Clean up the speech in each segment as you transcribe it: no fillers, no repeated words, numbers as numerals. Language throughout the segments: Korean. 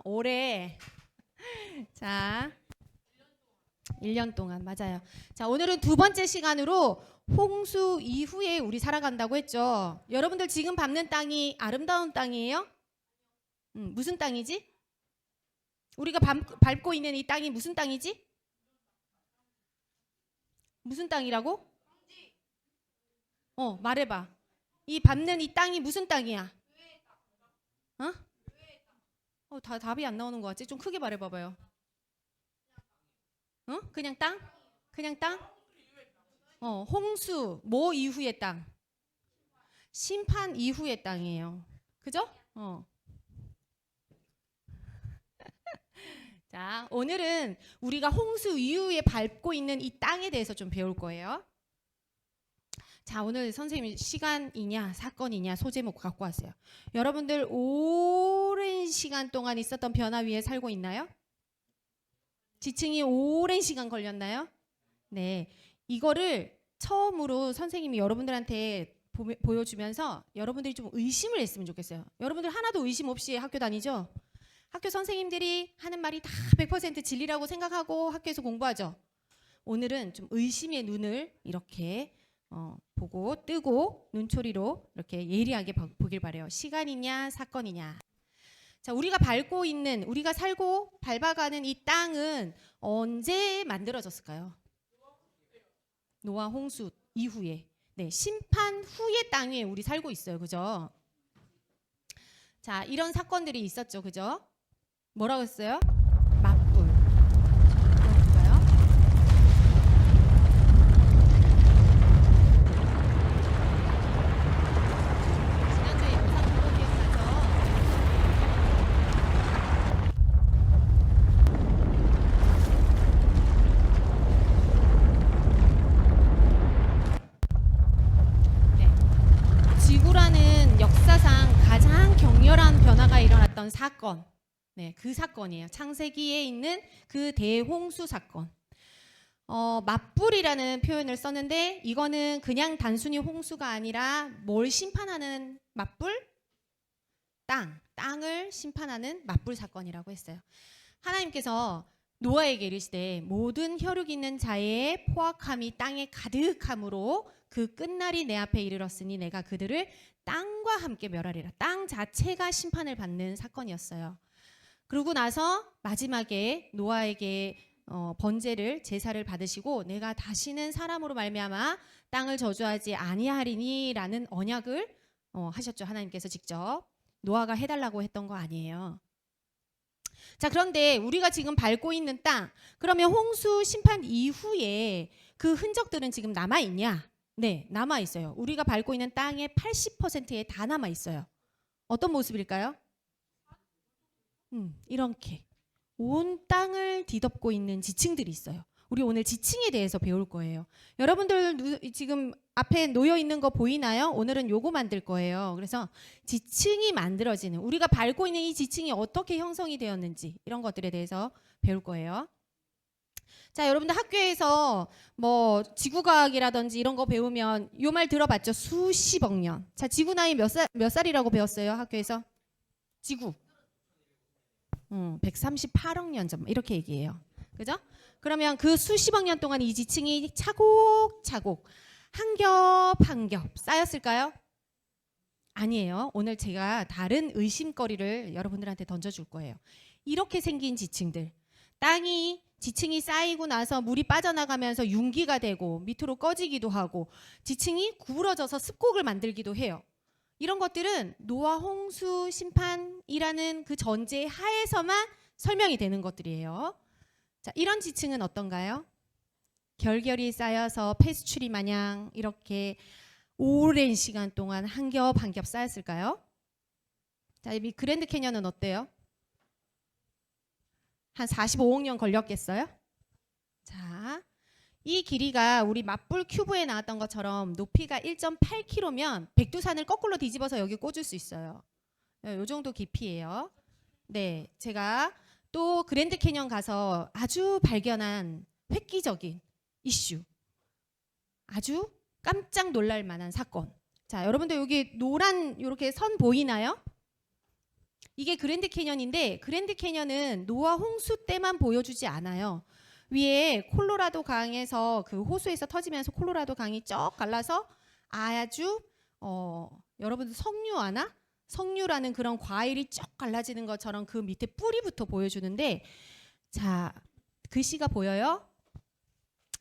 올해. 자, 1년 동안 맞아요. 자, 오늘은 두 번째 시간으로 홍수 이후에 우리 살아간다고 했죠. 여러분들 지금 밟는 땅이 아름다운 땅이에요? 무슨 땅이지? 우리가 밟고 있는 이 땅이 무슨 땅이지? 무슨 땅이라고? 말해봐. 이 밟는 이 땅이 무슨 땅이야? 다 답이 안 나오는 것 같지? 좀 크게 말해봐봐요. 그냥 땅? 그냥 땅? 홍수 뭐 이후의 땅? 심판 이후의 땅이에요. 그죠? 자, 오늘은 우리가 홍수 이후에 밟고 있는 이 땅에 대해서 좀 배울 거예요. 자, 오늘 선생님이 시간이냐 사건이냐 소제목 갖고 왔어요. 여러분들 오랜 시간 동안 있었던 변화 위에 살고 있나요? 지층이 오랜 시간 걸렸나요? 네, 이거를 처음으로 선생님이 여러분들한테 보여주면서 여러분들이 좀 의심을 했으면 좋겠어요. 여러분들 하나도 의심 없이 학교 다니죠? 학교 선생님들이 하는 말이 다 100% 진리라고 생각하고 학교에서 공부하죠? 오늘은 좀 의심의 눈을 이렇게 보고 뜨고 눈초리로 이렇게 예리하게 보길 바래요. 시간이냐 사건이냐. 자, 우리가 밟고 있는, 우리가 살고 밟아가는 이 땅은 언제 만들어졌을까요? 노아 홍수 이후에. 네, 심판 후의 땅 위에 우리 살고 있어요. 그죠? 자, 이런 사건들이 있었죠. 그죠? 뭐라고 했어요? 맞불. 볼까요? 지난주에 영상 보고 기억나죠? 네. 지구라는 역사상 가장 격렬한 변화가 일어났던 사건. 네, 그 사건이에요. 창세기에 있는 그 대홍수 사건. 맞불이라는 표현을 썼는데 이거는 그냥 단순히 홍수가 아니라 뭘 심판하는 맞불? 땅을 심판하는 맞불 사건이라고 했어요. 하나님께서 노아에게 이르시되 모든 혈육 있는 자의 포악함이 땅에 가득함으로 그 끝날이 내 앞에 이르렀으니 내가 그들을 땅과 함께 멸하리라. 땅 자체가 심판을 받는 사건이었어요. 그러고 나서 마지막에 노아에게 번제를 제사를 받으시고 내가 다시는 사람으로 말미암아 땅을 저주하지 아니하리니라는 언약을 하셨죠. 하나님께서 직접. 노아가 해달라고 했던 거 아니에요. 자, 그런데 우리가 지금 밟고 있는 땅, 그러면 홍수 심판 이후에 그 흔적들은 지금 남아있냐? 네, 남아있어요. 우리가 밟고 있는 땅의 80%에 다 남아있어요. 어떤 모습일까요? 이렇게 온 땅을 뒤덮고 있는 지층들이 있어요. 우리 오늘 지층에 대해서 배울 거예요. 여러분들 지금 앞에 놓여 있는 거 보이나요? 오늘은 요거 만들 거예요. 그래서 지층이 만들어지는, 우리가 밟고 있는 이 지층이 어떻게 형성이 되었는지 이런 것들에 대해서 배울 거예요. 자, 여러분들 학교에서 뭐 지구과학이라든지 이런 거 배우면 요 말 들어봤죠? 수십억 년. 자, 지구 나이 몇 살이라고 배웠어요? 학교에서? 지구. 138억 년 전 이렇게 얘기해요. 그죠? 그러면 그 수십억 년 동안 이 지층이 차곡차곡 한 겹 한 겹 쌓였을까요? 아니에요. 오늘 제가 다른 의심거리를 여러분들한테 던져줄 거예요. 이렇게 생긴 지층들, 지층이 쌓이고 나서 물이 빠져나가면서 융기가 되고 밑으로 꺼지기도 하고 지층이 구부러져서 습곡을 만들기도 해요. 이런 것들은 노아 홍수 심판이라는 그 전제 하에서만 설명이 되는 것들이에요. 자, 이런 지층은 어떤가요? 결결이 쌓여서 페스츄리 마냥 이렇게 오랜 시간 동안 한 겹 한 겹 쌓였을까요? 자, 이 그랜드 캐년은 어때요? 한 45억 년 걸렸겠어요? 자, 이 길이가 우리 맞불 큐브에 나왔던 것처럼 높이가 1.8km면 백두산을 거꾸로 뒤집어서 여기 꽂을 수 있어요. 이 정도 깊이예요. 네, 제가 또 그랜드 캐년 가서 아주 발견한 획기적인 이슈, 아주 깜짝 놀랄 만한 사건. 자, 여러분들 여기 노란 이렇게 선 보이나요? 이게 그랜드 캐년인데 그랜드 캐년은 노아 홍수 때만 보여주지 않아요. 위에 콜로라도 강에서 그 호수에서 터지면서 콜로라도 강이 쩍 갈라서 아주 여러분들 석류 아나? 석류라는 그런 과일이 쩍 갈라지는 것처럼 그 밑에 뿌리부터 보여주는데 자, 글씨가 보여요?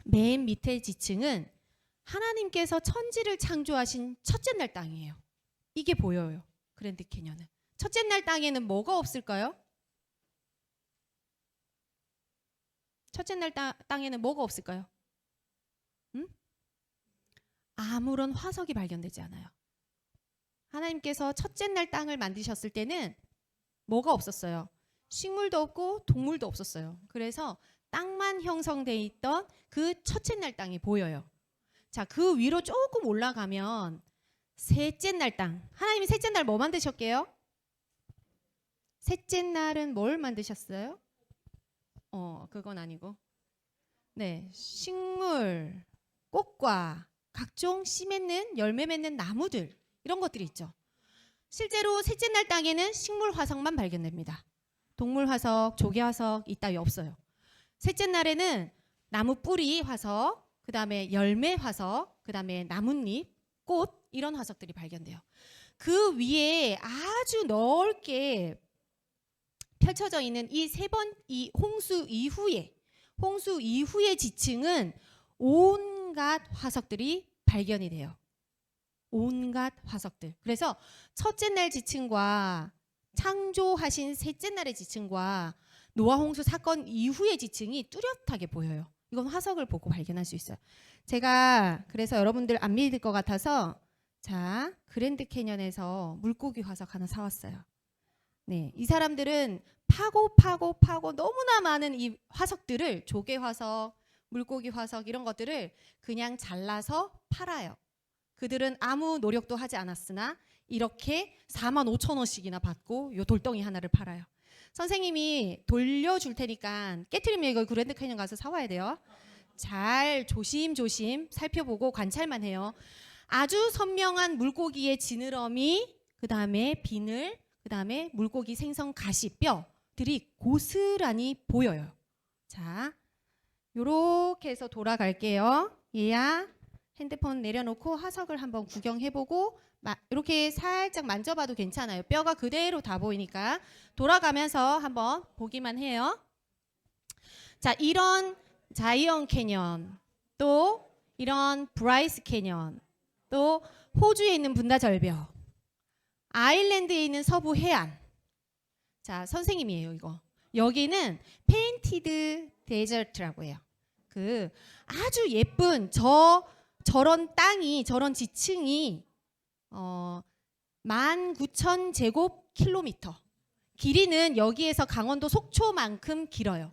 맨 밑에 지층은 하나님께서 천지를 창조하신 첫째 날 땅이에요. 이게 보여요. 그랜드 캐년은. 첫째 날 땅에는 뭐가 없을까요? 첫째 날 땅에는 뭐가 없을까요? 응? 아무런 화석이 발견되지 않아요. 하나님께서 첫째 날 땅을 만드셨을 때는 뭐가 없었어요? 식물도 없고 동물도 없었어요. 그래서 땅만 형성돼 있던 그 첫째 날 땅이 보여요. 자, 그 위로 조금 올라가면 셋째 날 땅. 하나님이 셋째 날 뭐 만드셨게요? 셋째 날은 뭘 만드셨어요? 그건 아니고. 네, 식물, 꽃과 각종 씨 맺는 열매 맺는 나무들 이런 것들이 있죠. 실제로 셋째 날 땅에는 식물 화석만 발견됩니다. 동물 화석, 조개 화석 이따위 없어요. 셋째 날에는 나무 뿌리 화석, 그 다음에 열매 화석, 그 다음에 나뭇잎, 꽃 이런 화석들이 발견돼요. 그 위에 아주 넓게 펼쳐져 있는 이 홍수 이후의 지층은 온갖 화석들이 발견이 돼요. 온갖 화석들. 그래서 첫째 날 지층과 창조하신 셋째 날의 지층과 노아 홍수 사건 이후의 지층이 뚜렷하게 보여요. 이건 화석을 보고 발견할 수 있어요. 제가 그래서 여러분들 안 믿을 것 같아서 자, 그랜드 캐년에서 물고기 화석 하나 사왔어요. 네, 이 사람들은 파고 너무나 많은 이 화석들을 조개 화석, 물고기 화석 이런 것들을 그냥 잘라서 팔아요. 그들은 아무 노력도 하지 않았으나 이렇게 45,000원씩이나 받고 요 돌덩이 하나를 팔아요. 선생님이 돌려줄 테니까 깨트리면 이거 그랜드 캐년 가서 사와야 돼요. 잘 조심조심 살펴보고 관찰만 해요. 아주 선명한 물고기의 지느러미, 그 다음에 비늘, 그 다음에 물고기 생선 가시 뼈들이 고스란히 보여요. 자, 요렇게 해서 돌아갈게요. 얘야 핸드폰 내려놓고 화석을 한번 구경해보고 이렇게 살짝 만져봐도 괜찮아요. 뼈가 그대로 다 보이니까 돌아가면서 한번 보기만 해요. 자, 이런 자이언 캐년, 또 이런 브라이스 캐년, 또 호주에 있는 분다절벽, 아일랜드에 있는 서부 해안. 자, 선생님이에요, 이거. 여기는 페인티드 데저트라고 해요. 그 아주 예쁜 저런 땅이, 저런 지층이 19,000제곱킬로미터. 길이는 여기에서 강원도 속초만큼 길어요.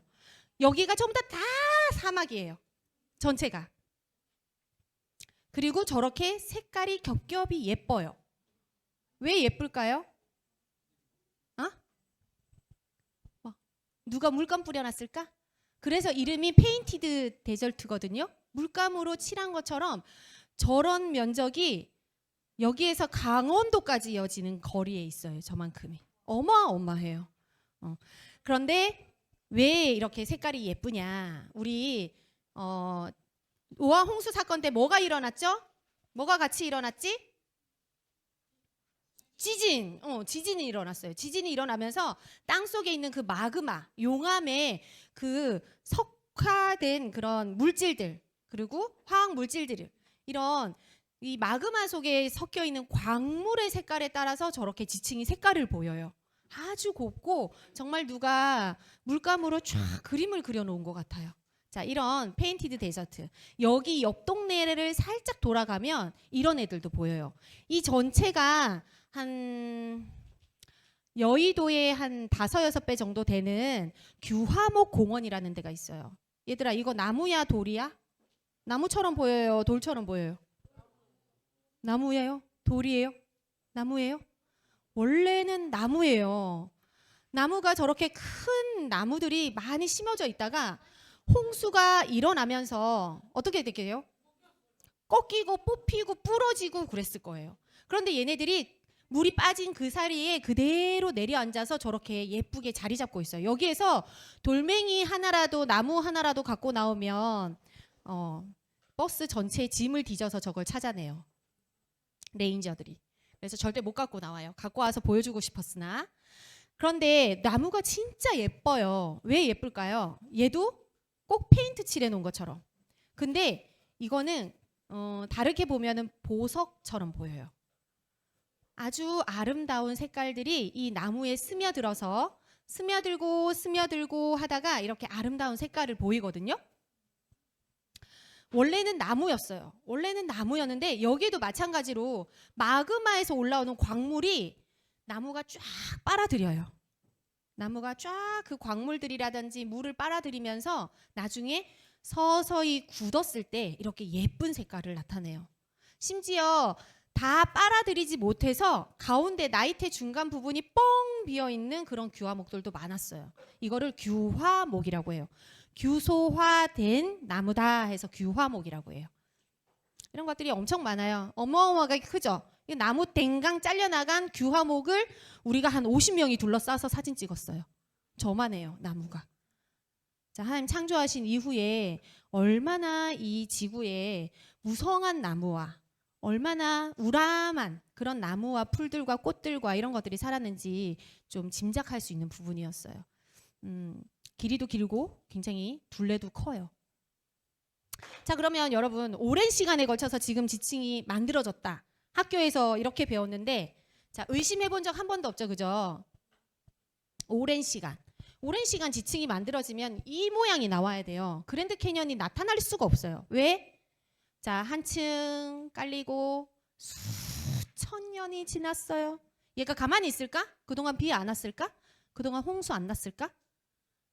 여기가 전부 다 사막이에요. 전체가. 그리고 저렇게 색깔이 겹겹이 예뻐요. 왜 예쁠까요? 누가 물감 뿌려놨을까? 그래서 이름이 페인티드 데저트거든요. 물감으로 칠한 것처럼 저런 면적이 여기에서 강원도까지 이어지는 거리에 있어요. 저만큼이. 어마어마해요. 그런데 왜 이렇게 색깔이 예쁘냐? 우리 노아 홍수 사건 때 뭐가 일어났죠? 뭐가 같이 일어났지? 지진이 일어났어요. 지진이 일어나면서 땅 속에 있는 그 마그마, 용암에 그 석화된 그런 물질들, 그리고 화학 물질들, 이런 이 마그마 속에 섞여 있는 광물의 색깔에 따라서 저렇게 지층이 색깔을 보여요. 아주 곱고 정말 누가 물감으로 쫙 그림을 그려놓은 것 같아요. 자, 이런 페인티드 데저트. 여기 옆 동네를 살짝 돌아가면 이런 애들도 보여요. 이 전체가 한 여의도에 한 5-6배 정도 되는 규화목 공원이라는 데가 있어요. 얘들아, 이거 나무야 돌이야? 나무처럼 보여요? 돌처럼 보여요? 나무예요? 돌이에요? 나무예요? 원래는 나무예요. 나무가 저렇게 큰 나무들이 많이 심어져 있다가 홍수가 일어나면서 어떻게 됐게요? 꺾이고 뽑히고 부러지고 그랬을 거예요. 그런데 얘네들이 물이 빠진 그 사이에 그대로 내려앉아서 저렇게 예쁘게 자리 잡고 있어요. 여기에서 돌멩이 하나라도 나무 하나라도 갖고 나오면 버스 전체에 짐을 뒤져서 저걸 찾아내요. 레인저들이. 그래서 절대 못 갖고 나와요. 갖고 와서 보여주고 싶었으나. 그런데 나무가 진짜 예뻐요. 왜 예쁠까요? 얘도 꼭 페인트 칠해 놓은 것처럼. 근데 이거는 다르게 보면은 보석처럼 보여요. 아주 아름다운 색깔들이 이 나무에 스며들어서 스며들고 하다가 이렇게 아름다운 색깔을 보이거든요. 원래는 나무였어요. 원래는 나무였는데 여기도 마찬가지로 마그마에서 올라오는 광물이 나무가 쫙 빨아들여요. 나무가 쫙 그 광물들이라든지 물을 빨아들이면서 나중에 서서히 굳었을 때 이렇게 예쁜 색깔을 나타내요. 심지어 다 빨아들이지 못해서 가운데 나이테 중간 부분이 뻥 비어있는 그런 규화목들도 많았어요. 이거를 규화목이라고 해요. 규소화된 나무다 해서 규화목이라고 해요. 이런 것들이 엄청 많아요. 어마어마하게 크죠. 이 나무 댕강 잘려나간 규화목을 우리가 한 50명이 둘러싸서 사진 찍었어요. 저만해요, 나무가. 자, 하나님 창조하신 이후에 얼마나 이 지구에 무성한 나무와 얼마나 우람한 그런 나무와 풀들과 꽃들과 이런 것들이 살았는지 좀 짐작할 수 있는 부분이었어요. 길이도 길고 굉장히 둘레도 커요. 자, 그러면 여러분 오랜 시간에 걸쳐서 지금 지층이 만들어졌다. 학교에서 이렇게 배웠는데 자, 의심해 본 적 한 번도 없죠, 그죠? 오랜 시간 지층이 만들어지면 이 모양이 나와야 돼요. 그랜드 캐년이 나타날 수가 없어요. 왜? 자, 한층 깔리고 수천 년이 지났어요. 얘가 가만히 있을까? 그동안 비 안 왔을까? 그동안 홍수 안 났을까?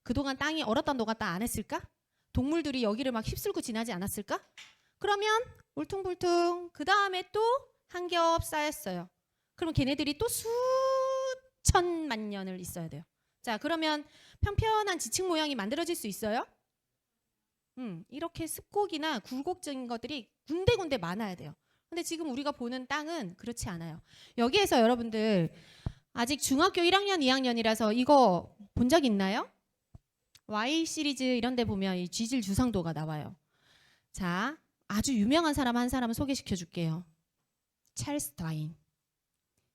그동안 땅이 얼었다 녹았다 안 했을까? 동물들이 여기를 막 휩쓸고 지나지 않았을까? 그러면 울퉁불퉁 그 다음에 또 한 겹 쌓였어요. 그럼 걔네들이 또 수천만 년을 있어야 돼요. 자, 그러면 평평한 지층 모양이 만들어질 수 있어요? 이렇게 습곡이나 굴곡적인 것들이 군데군데 많아야 돼요. 근데 지금 우리가 보는 땅은 그렇지 않아요. 여기에서 여러분들 아직 중학교 1학년, 2학년이라서 이거 본 적 있나요? Y 시리즈 이런 데 보면 이 쥐질 주상도가 나와요. 자, 아주 유명한 사람 한 사람을 소개시켜 줄게요. 찰스 다윈.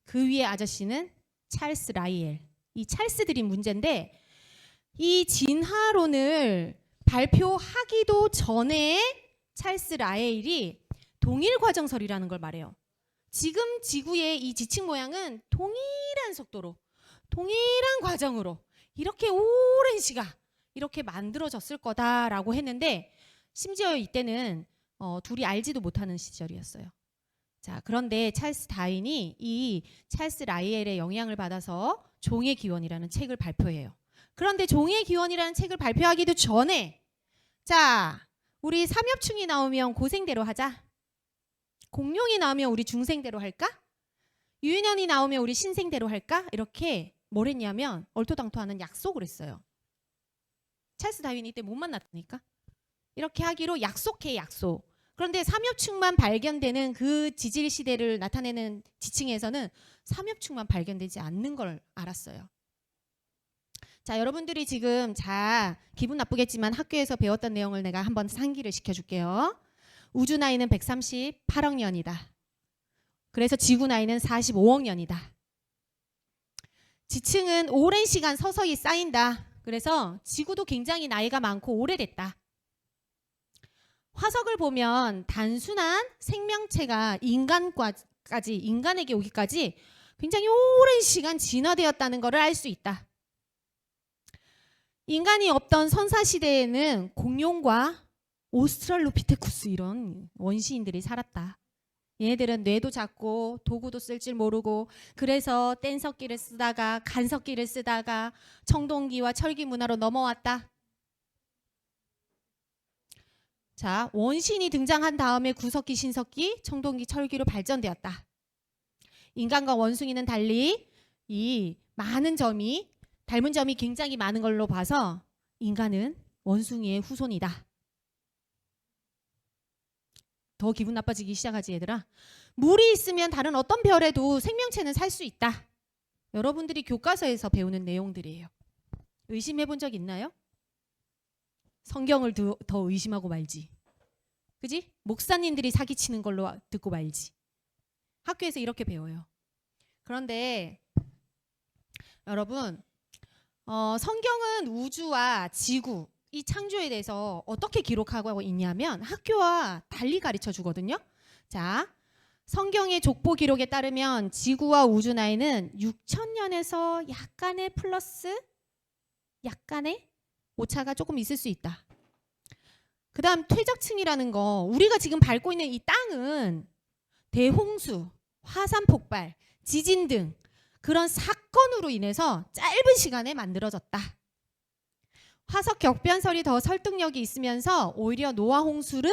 그 위에 아저씨는 찰스 라이엘. 이 찰스들이 문제인데 이 진화론을 발표하기도 전에 찰스 라이엘이 동일 과정설이라는 걸 말해요. 지금 지구의 이 지층 모양은 동일한 속도로 동일한 과정으로 이렇게 오랜 시간 이렇게 만들어졌을 거다라고 했는데 심지어 이때는 둘이 알지도 못하는 시절이었어요. 자, 그런데 찰스 다윈이 이 찰스 라이엘의 영향을 받아서 종의 기원이라는 책을 발표해요. 그런데 종의 기원이라는 책을 발표하기도 전에 자, 우리 삼엽충이 나오면 고생대로 하자. 공룡이 나오면 우리 중생대로 할까? 유인원이 나오면 우리 신생대로 할까? 이렇게 뭘 했냐면 얼토당토하는 약속을 했어요. 찰스 다윈이 이때 못 만났다니까. 이렇게 하기로 약속해, 약속. 그런데 삼엽충만 발견되는 그 지질 시대를 나타내는 지층에서는 삼엽충만 발견되지 않는 걸 알았어요. 자, 여러분들이 지금 기분 나쁘겠지만 학교에서 배웠던 내용을 내가 한번 상기를 시켜줄게요. 우주 나이는 138억 년이다. 그래서 지구 나이는 45억 년이다. 지층은 오랜 시간 서서히 쌓인다. 그래서 지구도 굉장히 나이가 많고 오래됐다. 화석을 보면 단순한 생명체가 인간에게 오기까지 굉장히 오랜 시간 진화되었다는 것을 알 수 있다. 인간이 없던 선사시대에는 공룡과 오스트랄로피테쿠스 이런 원시인들이 살았다. 얘네들은 뇌도 작고 도구도 쓸 줄 모르고 그래서 뗀석기를 쓰다가 간석기를 쓰다가 청동기와 철기 문화로 넘어왔다. 자, 원신이 등장한 다음에 구석기, 신석기, 청동기, 철기로 발전되었다. 인간과 원숭이는 달리 이 많은 점이 닮은 점이 굉장히 많은 걸로 봐서 인간은 원숭이의 후손이다. 더 기분 나빠지기 시작하지 얘들아. 물이 있으면 다른 어떤 별에도 생명체는 살 수 있다. 여러분들이 교과서에서 배우는 내용들이에요. 의심해 본 적 있나요? 성경을 더 의심하고 말지. 그지? 목사님들이 사기치는 걸로 듣고 말지. 학교에서 이렇게 배워요. 그런데 여러분, 성경은 우주와 지구, 이 창조에 대해서 어떻게 기록하고 있냐면 학교와 달리 가르쳐 주거든요. 자, 성경의 족보 기록에 따르면 지구와 우주 나이는 6,000년에서 약간의 플러스, 약간의 오차가 조금 있을 수 있다. 그 다음 퇴적층이라는 거, 우리가 지금 밟고 있는 이 땅은 대홍수, 화산 폭발, 지진 등 그런 사건으로 인해서 짧은 시간에 만들어졌다. 화석 격변설이 더 설득력이 있으면서 오히려 노아 홍수는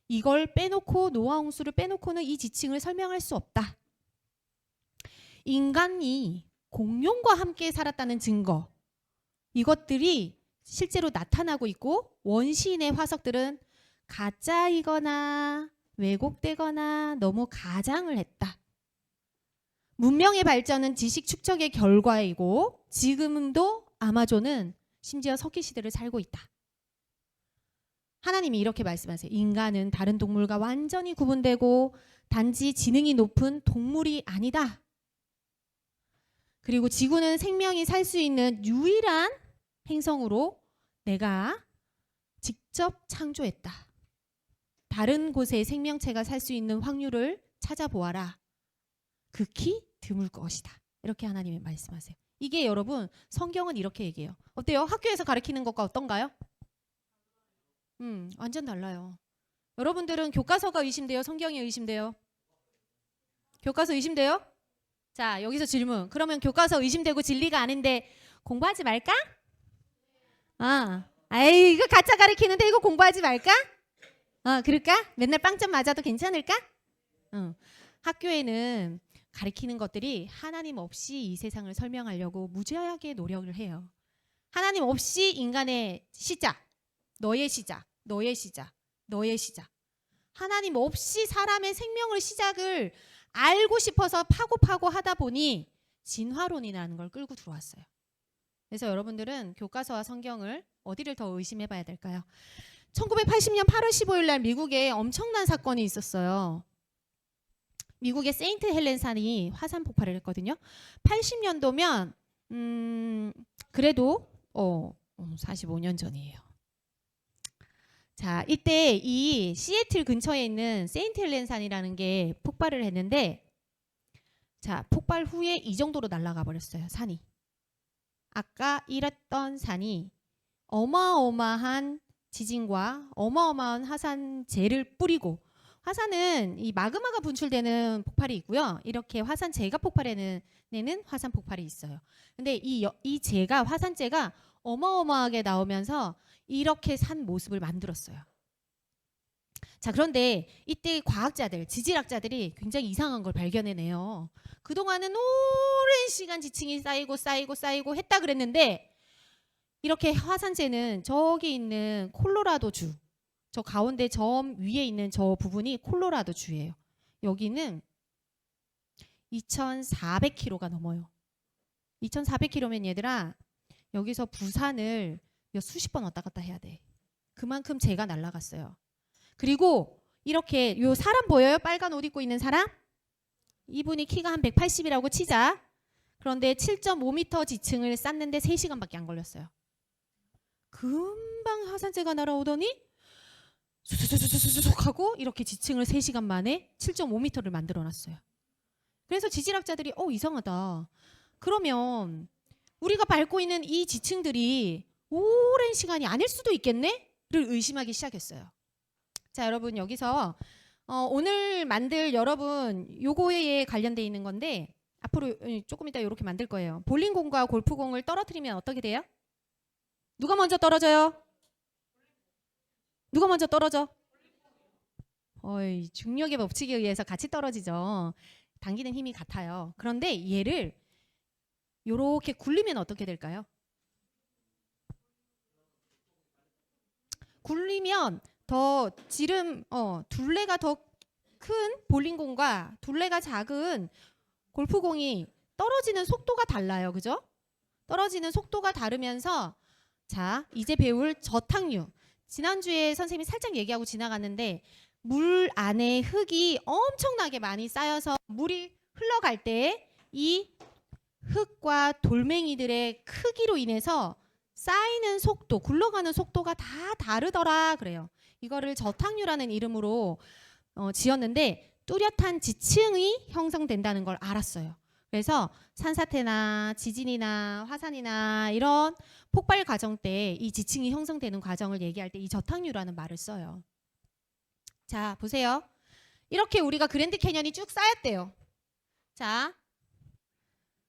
이걸 빼놓고 노아 홍수를 빼놓고는 이 지층을 설명할 수 없다. 인간이 공룡과 함께 살았다는 증거, 이것들이 실제로 나타나고 있고 원시인의 화석들은 가짜이거나 왜곡되거나 너무 가장을 했다. 문명의 발전은 지식 축적의 결과이고 지금도 아마존은 심지어 석기 시대를 살고 있다. 하나님이 이렇게 말씀하세요. 인간은 다른 동물과 완전히 구분되고 단지 지능이 높은 동물이 아니다. 그리고 지구는 생명이 살 수 있는 유일한 행성으로 내가 직접 창조했다. 다른 곳에 생명체가 살 수 있는 확률을 찾아보아라. 극히 드물 것이다. 이렇게 하나님이 말씀하세요. 이게 여러분 성경은 이렇게 얘기해요. 어때요? 학교에서 가르치는 것과 어떤가요? 완전 달라요. 여러분들은 교과서가 의심돼요? 성경이 의심돼요? 교과서 의심돼요? 자, 여기서 질문. 그러면 교과서 의심되고 진리가 아닌데 공부하지 말까? 아이, 이거 가짜 가르치는데 이거 공부하지 말까? 그럴까? 맨날 빵점 맞아도 괜찮을까? 학교에는 가르치는 것들이 하나님 없이 이 세상을 설명하려고 무지하게 노력을 해요. 하나님 없이 인간의 시작, 너의 시작, 너의 시작, 너의 시작. 하나님 없이 사람의 생명을 시작을 알고 싶어서 파고 하다 보니 진화론이라는 걸 끌고 들어왔어요. 그래서 여러분들은 교과서와 성경을 어디를 더 의심해 봐야 될까요? 1980년 8월 15일 날 미국에 엄청난 사건이 있었어요. 미국의 세인트 헬렌 산이 화산 폭발을 했거든요. 80년도면 그래도 45년 전이에요. 자, 이때 이 시애틀 근처에 있는 세인트 헬렌 산이라는 게 폭발을 했는데, 자, 폭발 후에 이 정도로 날아가 버렸어요. 산이. 아까 이랬던 산이 어마어마한 지진과 어마어마한 화산재를 뿌리고, 화산은 이 마그마가 분출되는 폭발이 있고요. 이렇게 화산재가 폭발하는 화산 폭발이 있어요. 근데 이 재가, 화산재가 어마어마하게 나오면서 이렇게 산 모습을 만들었어요. 자, 그런데 이때 과학자들, 지질학자들이 굉장히 이상한 걸 발견해내요. 그동안은 오랜 시간 지층이 쌓이고 했다 그랬는데, 이렇게 화산재는 저기 있는 콜로라도주, 저 가운데 점 위에 있는 저 부분이 콜로라도주예요. 여기는 2,400km가 넘어요. 2,400km면 얘들아, 여기서 부산을 수십 번 왔다 갔다 해야 돼. 그만큼 재가 날아갔어요. 그리고 이렇게 요 사람 보여요? 빨간 옷 입고 있는 사람? 이분이 키가 한 180이라고 치자. 그런데 7.5m 지층을 쌓는데 3시간밖에 안 걸렸어요. 금방 화산재가 날아오더니 수수수수수수 하고 이렇게 지층을 3시간 만에 7.5m를 만들어 놨어요. 그래서 지질학자들이 이상하다. 그러면 우리가 밟고 있는 이 지층들이 오랜 시간이 아닐 수도 있겠네? 를 의심하기 시작했어요. 자, 여러분 여기서 오늘 만들 여러분 요거에 관련돼 있는 건데, 앞으로 조금 이따 이렇게 만들 거예요. 볼링공과 골프공을 떨어뜨리면 어떻게 돼요? 누가 먼저 떨어져요? 누가 먼저 떨어져? 중력의 법칙에 의해서 같이 떨어지죠. 당기는 힘이 같아요. 그런데 얘를 요렇게 굴리면 어떻게 될까요? 굴리면 더 둘레가 더 큰 볼링공과 둘레가 작은 골프공이 떨어지는 속도가 달라요. 그죠? 떨어지는 속도가 다르면서 자, 이제 배울 저탁류. 지난주에 선생님이 살짝 얘기하고 지나갔는데 물 안에 흙이 엄청나게 많이 쌓여서 물이 흘러갈 때 이 흙과 돌멩이들의 크기로 인해서 쌓이는 속도, 굴러가는 속도가 다 다르더라 그래요. 이거를 저탁류라는 이름으로 지었는데 뚜렷한 지층이 형성된다는 걸 알았어요. 그래서 산사태나 지진이나 화산이나 이런 폭발 과정 때 이 지층이 형성되는 과정을 얘기할 때 이 저탁류라는 말을 써요. 자, 보세요. 이렇게 우리가 그랜드 캐년이 쭉 쌓였대요. 자,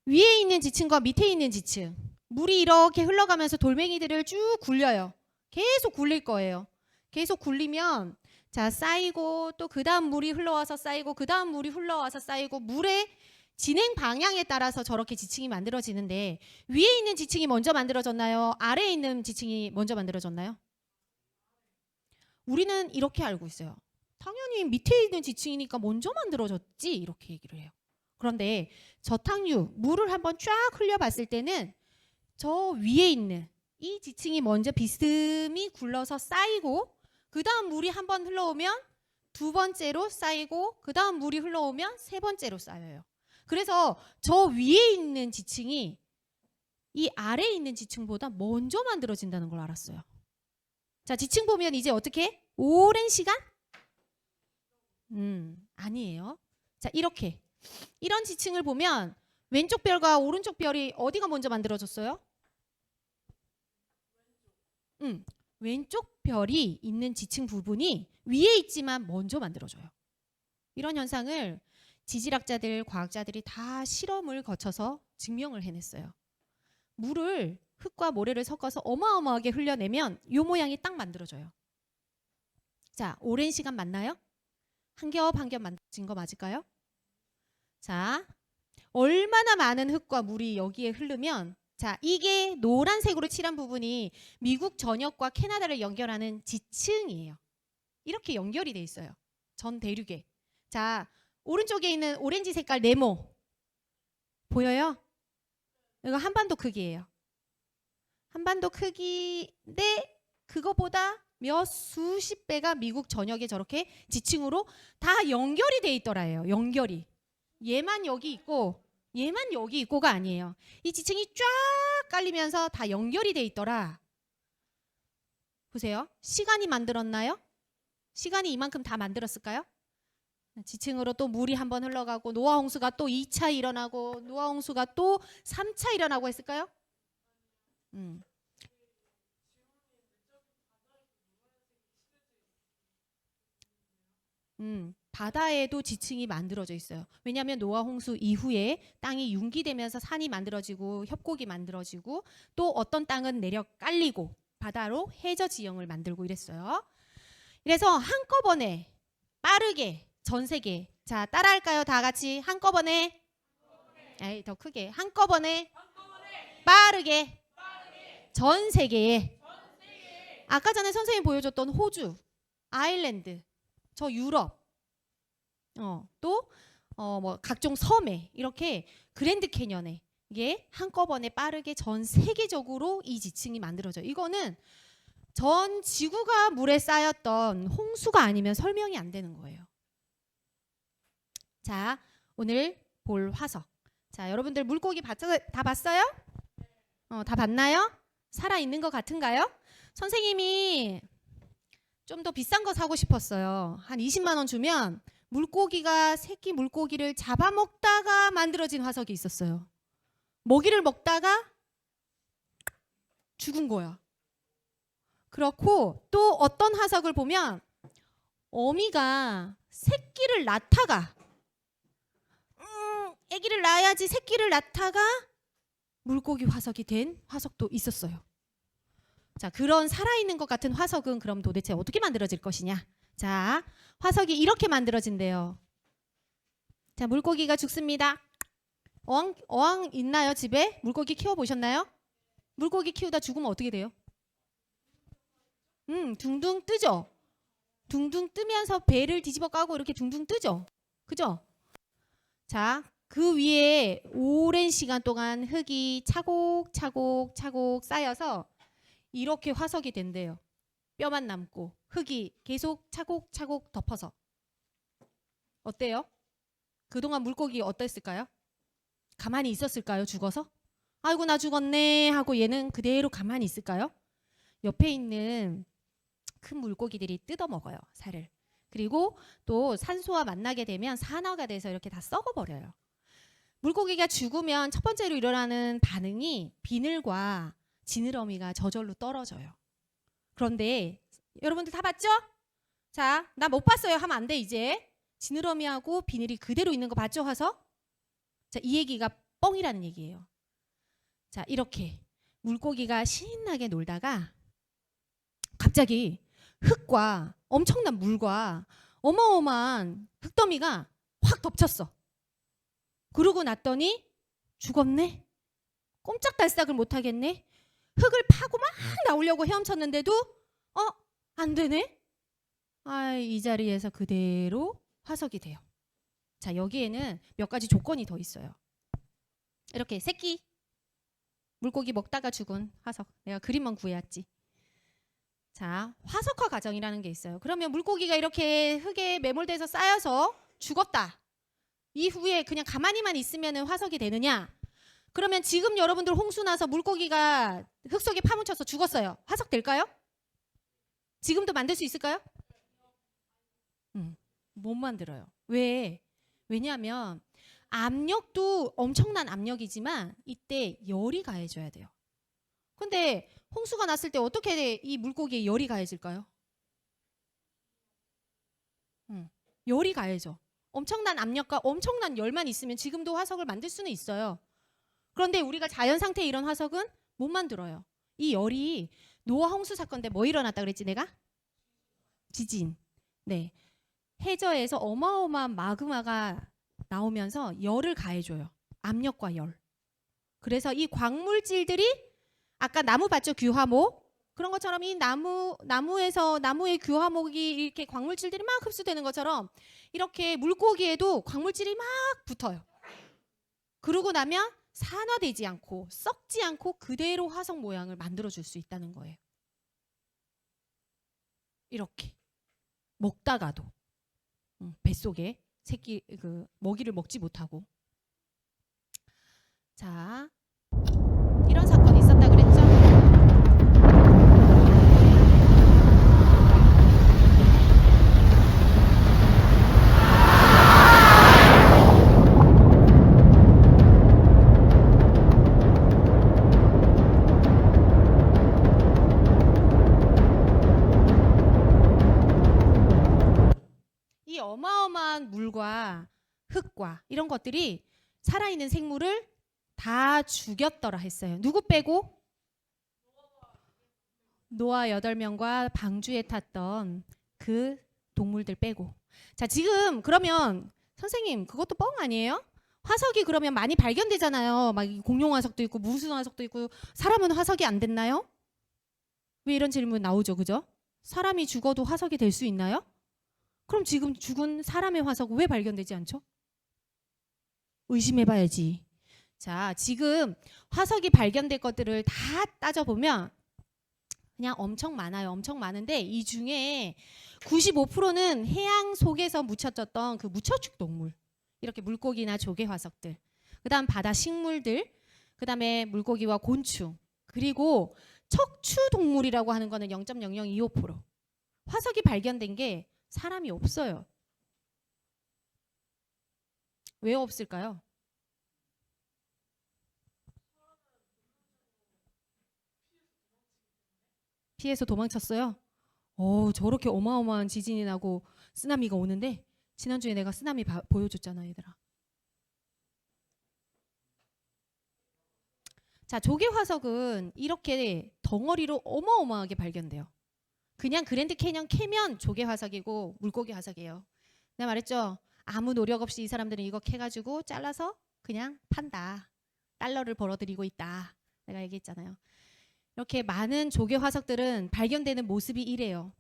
위에 있는 지층과 밑에 있는 지층. 물이 이렇게 흘러가면서 돌멩이들을 쭉 굴려요. 계속 굴릴 거예요. 계속 굴리면 자, 쌓이고 또 그 다음 물이 흘러와서 쌓이고 그 다음 물이 흘러와서 쌓이고 물의 진행 방향에 따라서 저렇게 지층이 만들어지는데 위에 있는 지층이 먼저 만들어졌나요? 아래에 있는 지층이 먼저 만들어졌나요? 우리는 이렇게 알고 있어요. 당연히 밑에 있는 지층이니까 먼저 만들어졌지 이렇게 얘기를 해요. 그런데 저탁류, 물을 한번 쫙 흘려봤을 때는 저 위에 있는 이 지층이 먼저 비스듬히 굴러서 쌓이고 그 다음 물이 한번 흘러오면 두 번째로 쌓이고 그 다음 물이 흘러오면 세 번째로 쌓여요. 그래서 저 위에 있는 지층이 이 아래에 있는 지층보다 먼저 만들어진다는 걸 알았어요. 자, 지층 보면 이제 어떻게? 오랜 시간? 아니에요. 자, 이렇게 이런 지층을 보면 왼쪽 별과 오른쪽 별이 어디가 먼저 만들어졌어요? 왼쪽 별이 있는 지층 부분이 위에 있지만 먼저 만들어져요. 이런 현상을 지질학자들, 과학자들이 다 실험을 거쳐서 증명을 해냈어요. 물을 흙과 모래를 섞어서 어마어마하게 흘려내면 이 모양이 딱 만들어져요. 자, 오랜 시간 맞나요? 한 겹 한 겹 만들어진 거 맞을까요? 자, 얼마나 많은 흙과 물이 여기에 흐르면 자, 이게 노란색으로 칠한 부분이 미국 전역과 캐나다를 연결하는 지층이에요. 이렇게 연결이 돼 있어요. 전 대륙에. 자, 오른쪽에 있는 오렌지 색깔 네모 보여요? 이거 한반도 크기예요. 한반도 크기인데 그거보다 몇 수십 배가 미국 전역에 저렇게 지층으로 다 연결이 돼 있더라예요. 연결이. 얘만 여기 있고 얘만 여기 있고가 아니에요. 이 지층이 쫙 깔리면서 다 연결이 돼 있더라. 보세요. 시간이 만들었나요? 시간이 이만큼 다 만들었을까요? 지층으로 또 물이 한번 흘러가고 노아 홍수가 또 2차 일어나고 노아 홍수가 또 3차 일어나고 했을까요? 바다에도 지층이 만들어져 있어요. 왜냐하면 노아 홍수 이후에 땅이 융기되면서 산이 만들어지고 협곡이 만들어지고 또 어떤 땅은 내려 깔리고 바다로 해저 지형을 만들고 이랬어요. 그래서 한꺼번에 빠르게 전 세계 자 따라할까요? 다 같이 한꺼번에 에이, 더 크게 한꺼번에 빠르게 전 세계에 아까 전에 선생님이 보여줬던 호주, 아일랜드, 저 유럽 또 뭐 각종 섬에 이렇게 그랜드 캐년에 이게 한꺼번에 빠르게 전 세계적으로 이 지층이 만들어져요. 이거는 전 지구가 물에 쌓였던 홍수가 아니면 설명이 안 되는 거예요. 자, 오늘 볼 화석. 자, 여러분들 물고기 다 봤어요? 다 봤나요? 살아있는 것 같은가요? 선생님이 좀 더 비싼 거 사고 싶었어요. 한 20만 원 주면 물고기가 새끼 물고기를 잡아먹다가 만들어진 화석이 있었어요. 먹이를 먹다가 죽은 거야. 그렇고 또 어떤 화석을 보면 어미가 새끼를 낳다가 아기를 낳아야지 새끼를 낳다가 물고기 화석이 된 화석도 있었어요. 자, 그런 살아있는 것 같은 화석은 그럼 도대체 어떻게 만들어질 것이냐? 자, 화석이 이렇게 만들어진대요. 자, 물고기가 죽습니다. 어항 있나요, 집에? 물고기 키워보셨나요? 물고기 키우다 죽으면 어떻게 돼요? 둥둥 뜨죠? 둥둥 뜨면서 배를 뒤집어 까고 이렇게 둥둥 뜨죠. 그죠? 자, 그 위에 오랜 시간 동안 흙이 차곡차곡 쌓여서 이렇게 화석이 된대요. 뼈만 남고 흙이 계속 차곡차곡 덮어서. 어때요? 그동안 물고기 어땠을까요? 가만히 있었을까요? 죽어서? 아이고 나 죽었네 하고 얘는 그대로 가만히 있을까요? 옆에 있는 큰 물고기들이 뜯어먹어요. 살을. 그리고 또 산소와 만나게 되면 산화가 돼서 이렇게 다 썩어버려요. 물고기가 죽으면 첫 번째로 일어나는 반응이 비늘과 지느러미가 저절로 떨어져요. 그런데 여러분들 다 봤죠? 자, 나 못 봤어요 하면 안 돼 이제. 지느러미하고 비늘이 그대로 있는 거 봤죠 화석? 자, 이 얘기가 뻥이라는 얘기예요. 자, 이렇게 물고기가 신나게 놀다가 갑자기 흙과 엄청난 물과 어마어마한 흙더미가 확 덮쳤어. 그러고 났더니 죽었네. 꼼짝달싹을 못하겠네. 흙을 파고 막 나오려고 헤엄쳤는데도 안 되네. 이 자리에서 그대로 화석이 돼요. 자, 여기에는 몇 가지 조건이 더 있어요. 이렇게 새끼 물고기 먹다가 죽은 화석. 내가 그림만 구해왔지. 자, 화석화 과정이라는 게 있어요. 그러면 물고기가 이렇게 흙에 매몰돼서 쌓여서 죽었다. 이후에 그냥 가만히만 있으면 화석이 되느냐? 그러면 지금 여러분들 홍수 나서 물고기가 흙 속에 파묻혀서 죽었어요. 화석 될까요? 지금도 만들 수 있을까요? 못 만들어요. 왜? 왜냐하면 압력도 엄청난 압력이지만 이때 열이 가해져야 돼요. 근데 홍수가 났을 때 어떻게 이 물고기에 열이 가해질까요? 열이 가해져. 엄청난 압력과 엄청난 열만 있으면 지금도 화석을 만들 수는 있어요. 그런데 우리가 자연 상태의 이런 화석은 못 만들어요. 이 열이 노아 홍수 사건 때 뭐 일어났다 그랬지 내가? 지진. 네. 해저에서 어마어마한 마그마가 나오면서 열을 가해줘요. 압력과 열. 그래서 이 광물질들이 아까 나무 봤죠? 규화목. 그런 것처럼 이 나무의 규화목이 이렇게 광물질들이 막 흡수되는 것처럼 이렇게 물고기에도 광물질이 막 붙어요. 그러고 나면 산화되지 않고 썩지 않고 그대로 화석 모양을 만들어줄 수 있다는 거예요. 이렇게 먹다가도 뱃속에 먹이를 먹지 못하고. 자, 이런 사건이 있었다 그랬죠? 이 어마어마한 물과 흙과 이런 것들이 살아있는 생물을 다 죽였더라 했어요. 누구 빼고? 노아 8명과 방주에 탔던 그 동물들 빼고. 자, 지금 그러면 선생님 그것도 뻥 아니에요? 화석이 그러면 많이 발견되잖아요. 막 공룡 화석도 있고 무슨 화석도 있고. 사람은 화석이 안 됐나요? 왜 이런 질문 나오죠, 그죠? 사람이 죽어도 화석이 될 수 있나요? 그럼 지금 죽은 사람의 화석 왜 발견되지 않죠? 의심해봐야지. 자, 지금 화석이 발견된 것들을 다 따져보면 그냥 엄청 많아요. 엄청 많은데 이 중에 95%는 해양 속에서 묻혀졌던 그 무척축 동물. 이렇게 물고기나 조개 화석들. 그다음 바다 식물들. 그다음에 물고기와 곤충. 그리고 척추 동물이라고 하는 거는 0.0025%. 화석이 발견된 게 사람이 없어요. 왜 없을까요? 피해서 도망쳤어요. 저렇게 어마어마한 지진이 나고 쓰나미가 오는데 지난주에 내가 쓰나미 보여줬잖아, 얘들아. 자, 조개 화석은 이렇게 덩어리로 어마어마하게 발견돼요. 그냥 그랜드 캐년 캐면 조개 화석이고 물고기 화석이에요. 내가 말했죠? 아무 노력 없이 이 사람들은 이거 캐가지고 잘라서 그냥 판다. 달러를 벌어들이고 있다. 내가 얘기했잖아요. 이렇게 많은 조개 화석들은 발견되는 모습이 이래요.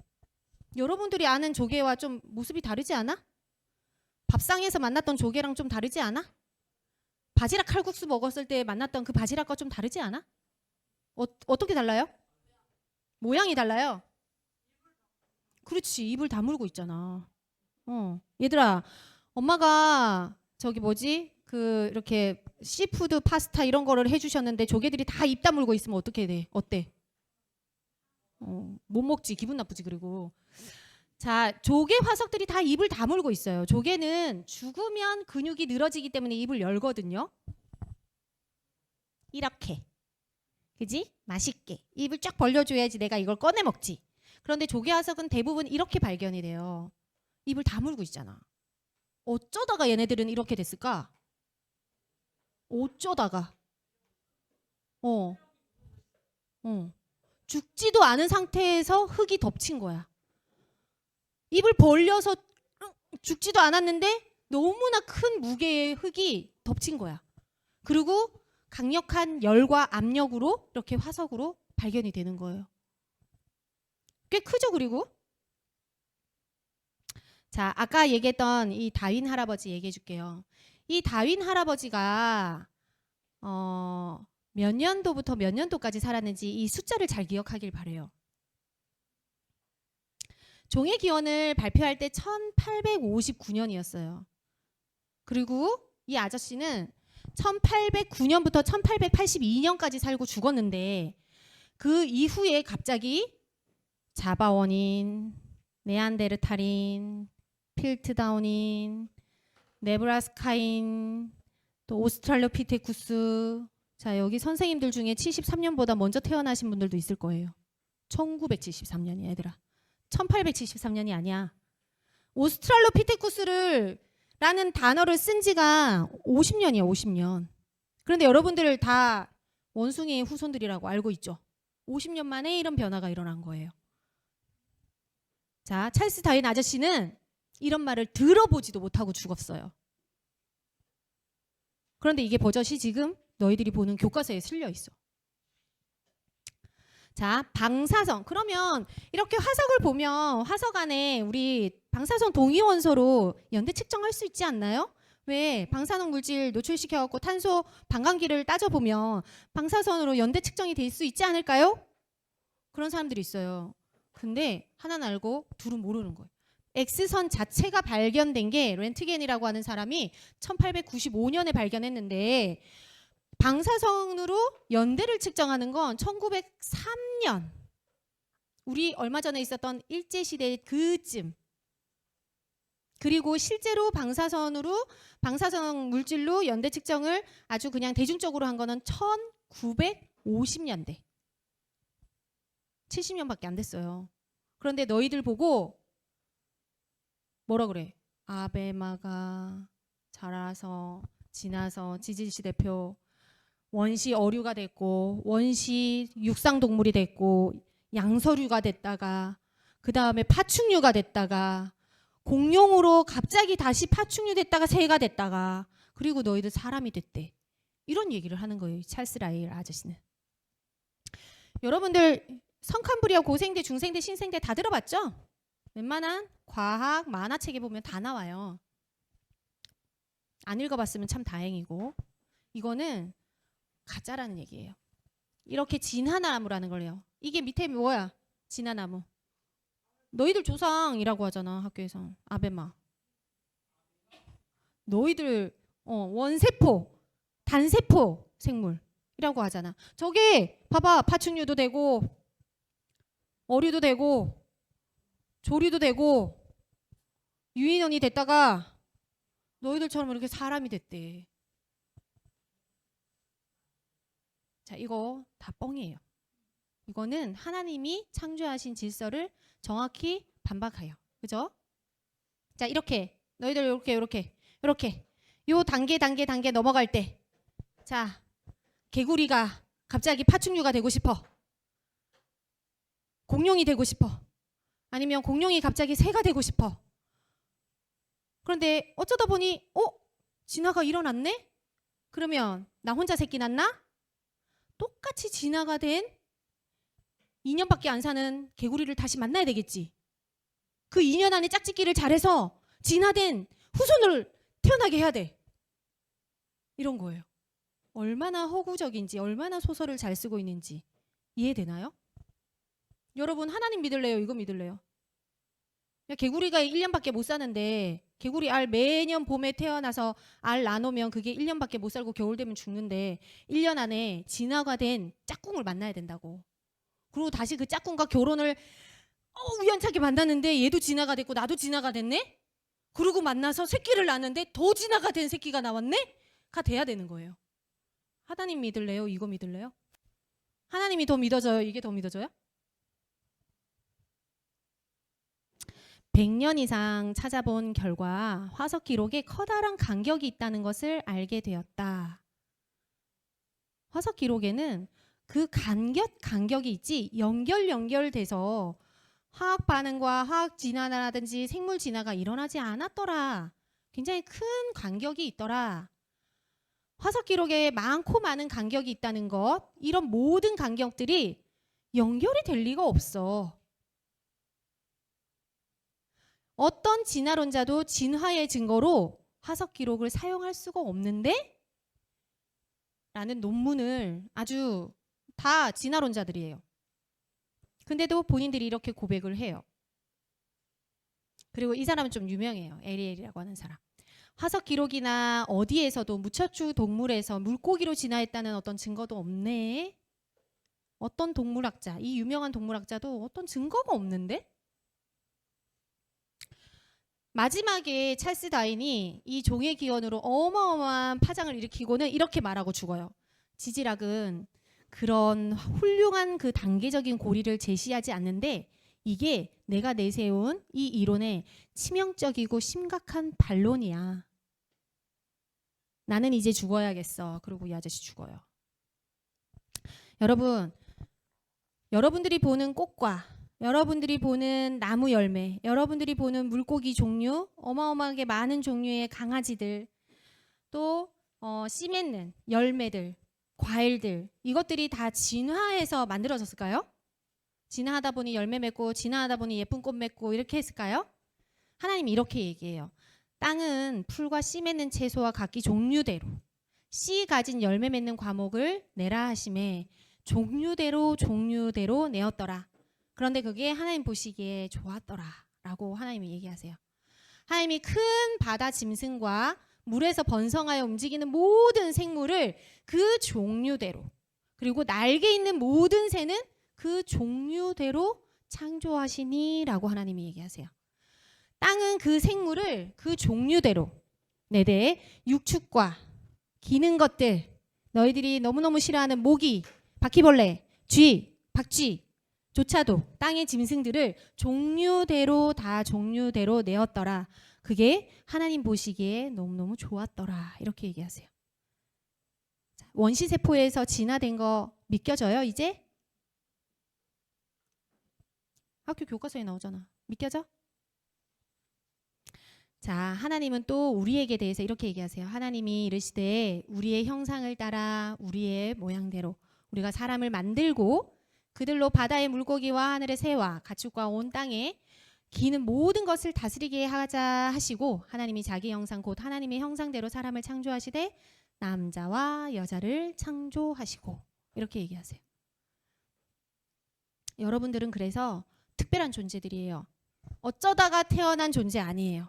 여러분들이 아는 조개와 좀 모습이 다르지 않아? 밥상에서 만났던 조개랑 좀 다르지 않아? 바지락 칼국수 먹었을 때 만났던 그 바지락과 좀 다르지 않아? 어떻게 달라요? 모양이 달라요. 그렇지, 입을 다물고 있잖아. 얘들아, 엄마가 저기 뭐지? 그 이렇게 시푸드 파스타 이런 거를 해주셨는데 조개들이 다 입 다물고 있으면 어떻게 돼? 어때? 못 먹지, 기분 나쁘지. 그리고 자, 조개 화석들이 다 입을 다물고 있어요. 조개는 죽으면 근육이 늘어지기 때문에 입을 열거든요. 이렇게, 그지? 맛있게 입을 쫙 벌려줘야지 내가 이걸 꺼내 먹지. 그런데 조개 화석은 대부분 이렇게 발견이 돼요. 입을 다물고 있잖아. 어쩌다가 얘네들은 이렇게 됐을까? 어쩌다가? 어, 어. 죽지도 않은 상태에서 흙이 덮친 거야. 입을 벌려서 죽지도 않았는데 너무나 큰 무게의 흙이 덮친 거야. 그리고 강력한 열과 압력으로 이렇게 화석으로 발견이 되는 거예요. 꽤 크죠, 그리고? 자, 아까 얘기했던 이 다윈 할아버지 얘기해 줄게요. 이 다윈 할아버지가 몇 년도부터 몇 년도까지 살았는지 이 숫자를 잘 기억하길 바래요. 종의 기원을 발표할 때 1859년이었어요. 그리고 이 아저씨는 1809년부터 1882년까지 살고 죽었는데 그 이후에 갑자기 자바원인, 네안데르탈인, 필트다운인, 네브라스카인, 또 오스트랄로피테쿠스. 자, 여기 선생님들 중에 73년보다 먼저 태어나신 분들도 있을 거예요. 1973년이야, 얘들아. 1873년이 아니야. 오스트랄로피테쿠스를 라는 단어를 쓴 지가 50년이야, 50년. 그런데 여러분들 다 원숭이의 후손들이라고 알고 있죠. 50년 만에 이런 변화가 일어난 거예요. 자, 찰스 다윈 아저씨는 이런 말을 들어보지도 못하고 죽었어요. 그런데 이게 버젓이 지금 너희들이 보는 교과서에 실려 있어. 자, 방사성. 그러면 이렇게 화석을 보면 화석 안에 우리 방사성 동위원소로 연대 측정할 수 있지 않나요? 왜 방사능 물질 노출시켜갖고 탄소 반감기를 따져보면 방사선으로 연대 측정이 될 수 있지 않을까요? 그런 사람들이 있어요. 근데 하나는 알고 둘은 모르는 거예요. X선 자체가 발견된 게 렌트겐이라고 하는 사람이 1895년에 발견했는데 방사선으로 연대를 측정하는 건 1903년 우리 얼마 전에 있었던 일제시대 그쯤. 그리고 실제로 방사선 물질로 연대 측정을 아주 그냥 대중적으로 한 거는 1950년대. 70년밖에 안 됐어요. 그런데 너희들 보고 뭐라 그래? 아베마가 자라서 지나서 지질시 대표 원시 어류가 됐고 원시 육상동물이 됐고 양서류가 됐다가 그 다음에 파충류가 됐다가 공룡으로 갑자기 다시 파충류 됐다가 새가 됐다가 그리고 너희들 사람이 됐대. 이런 얘기를 하는 거예요. 찰스 라일 아저씨는. 여러분들 성칸브리아 고생대, 중생대, 신생대 다 들어봤죠? 웬만한 과학 만화책에 보면 다 나와요. 안 읽어봤으면 참 다행이고 이거는 가짜라는 얘기예요. 이렇게 진화나무라는 걸요. 이게 밑에 뭐야? 진화나무. 너희들 조상이라고 하잖아 학교에서. 아베마. 너희들 원세포, 단세포 생물이라고 하잖아. 저게 봐봐. 파충류도 되고 어류도 되고 조류도 되고 유인원이 됐다가 너희들처럼 이렇게 사람이 됐대. 자, 이거 다 뻥이에요. 이거는 하나님이 창조하신 질서를 정확히 반박해요. 그죠? 자, 이렇게 너희들 이렇게 요 단계 넘어갈 때 자, 개구리가 갑자기 파충류가 되고 싶어. 공룡이 되고 싶어. 아니면 공룡이 갑자기 새가 되고 싶어. 그런데 어쩌다 보니 진화가 일어났네? 그러면 나 혼자 새끼 낳나? 똑같이 진화가 된 2년밖에 안 사는 개구리를 다시 만나야 되겠지. 그 2년 안에 짝짓기를 잘해서 진화된 후손을 태어나게 해야 돼. 이런 거예요. 얼마나 허구적인지, 얼마나 소설을 잘 쓰고 있는지 이해되나요? 여러분 하나님 믿을래요? 이거 믿을래요? 개구리가 1년밖에 못 사는데 개구리 알 매년 봄에 태어나서 알 나누면 그게 1년밖에 못 살고 겨울 되면 죽는데 1년 안에 진화가 된 짝꿍을 만나야 된다고. 그리고 다시 그 짝꿍과 결혼을 우연찮게 만났는데 얘도 진화가 됐고 나도 진화가 됐네? 그러고 만나서 새끼를 낳았는데 더 진화가 된 새끼가 나왔네? 가 돼야 되는 거예요. 하나님 믿을래요? 이거 믿을래요? 하나님이 더 믿어져요? 이게 더 믿어져요? 100년 이상 찾아본 결과 화석 기록에 커다란 간격이 있다는 것을 알게 되었다. 화석 기록에는 그 간격이 있지 연결돼서 화학 반응과 화학 진화라든지 생물 진화가 일어나지 않았더라. 굉장히 큰 간격이 있더라. 화석 기록에 많고 많은 간격이 있다는 것, 이런 모든 간격들이 연결이 될 리가 없어. 어떤 진화론자도 진화의 증거로 화석 기록을 사용할 수가 없는데? 라는 논문을 아주 다 진화론자들이에요. 근데도 본인들이 이렇게 고백을 해요. 그리고 이 사람은 좀 유명해요. 에리엘이라고 하는 사람. 화석 기록이나 어디에서도 무척추 동물에서 물고기로 진화했다는 어떤 증거도 없네. 어떤 동물학자, 이 유명한 동물학자도 어떤 증거가 없는데? 마지막에 찰스 다윈이 이 종의 기원으로 어마어마한 파장을 일으키고는 이렇게 말하고 죽어요. 지질학은 그런 훌륭한 그 단계적인 고리를 제시하지 않는데 이게 내가 내세운 이 이론의 치명적이고 심각한 반론이야. 나는 이제 죽어야겠어. 그리고 이 아저씨 죽어요. 여러분들이 보는 꽃과 여러분들이 보는 나무 열매, 여러분들이 보는 물고기 종류, 어마어마하게 많은 종류의 강아지들, 또 씨 맺는 열매들, 과일들, 이것들이 다 진화해서 만들어졌을까요? 진화하다 보니 열매 맺고 진화하다 보니 예쁜 꽃 맺고 이렇게 했을까요? 하나님이 이렇게 얘기해요. 땅은 풀과 씨 맺는 채소와 각기 종류대로 씨 가진 열매 맺는 과목을 내라 하심에 종류대로 내었더라. 그런데 그게 하나님 보시기에 좋았더라 라고 하나님이 얘기하세요. 하나님이 큰 바다 짐승과 물에서 번성하여 움직이는 모든 생물을 그 종류대로, 그리고 날개 있는 모든 새는 그 종류대로 창조하시니 라고 하나님이 얘기하세요. 땅은 그 생물을 그 종류대로 내대 육축과 기는 것들, 너희들이 너무너무 싫어하는 모기, 바퀴벌레, 쥐, 박쥐 조차도 땅의 짐승들을 종류대로 내었더라. 그게 하나님 보시기에 너무너무 좋았더라. 이렇게 얘기하세요. 원시세포에서 진화된 거 믿겨져요 이제? 학교 교과서에 나오잖아. 믿겨져? 자, 하나님은 또 우리에게 대해서 이렇게 얘기하세요. 하나님이 이르시되 우리의 형상을 따라 우리의 모양대로 우리가 사람을 만들고 그들로 바다의 물고기와 하늘의 새와 가축과 온 땅에 기는 모든 것을 다스리게 하자 하시고 하나님이 자기 형상 곧 하나님의 형상대로 사람을 창조하시되 남자와 여자를 창조하시고 이렇게 얘기하세요. 여러분들은 그래서 특별한 존재들이에요. 어쩌다가 태어난 존재 아니에요.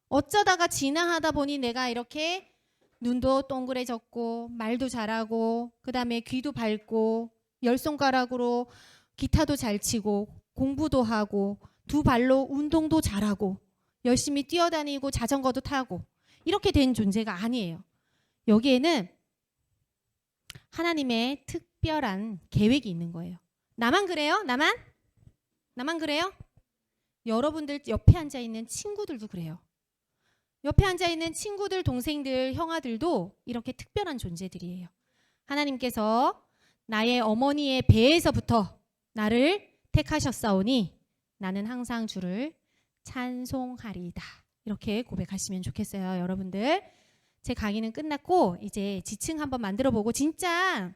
어쩌다가 진화하다 보니 내가 이렇게 눈도 동그래졌고 말도 잘하고 그 다음에 귀도 밝고 10손가락으로 기타도 잘 치고 공부도 하고 두 발로 운동도 잘하고 열심히 뛰어다니고 자전거도 타고 이렇게 된 존재가 아니에요. 여기에는 하나님의 특별한 계획이 있는 거예요. 나만 그래요? 나만 그래요? 여러분들 옆에 앉아있는 친구들도 그래요. 옆에 앉아있는 친구들, 동생들, 형아들도 이렇게 특별한 존재들이에요. 하나님께서 나의 어머니의 배에서부터 나를 택하셨사오니 나는 항상 주를 찬송하리이다. 이렇게 고백하시면 좋겠어요. 여러분들 제 강의는 끝났고 이제 지층 한번 만들어 보고 진짜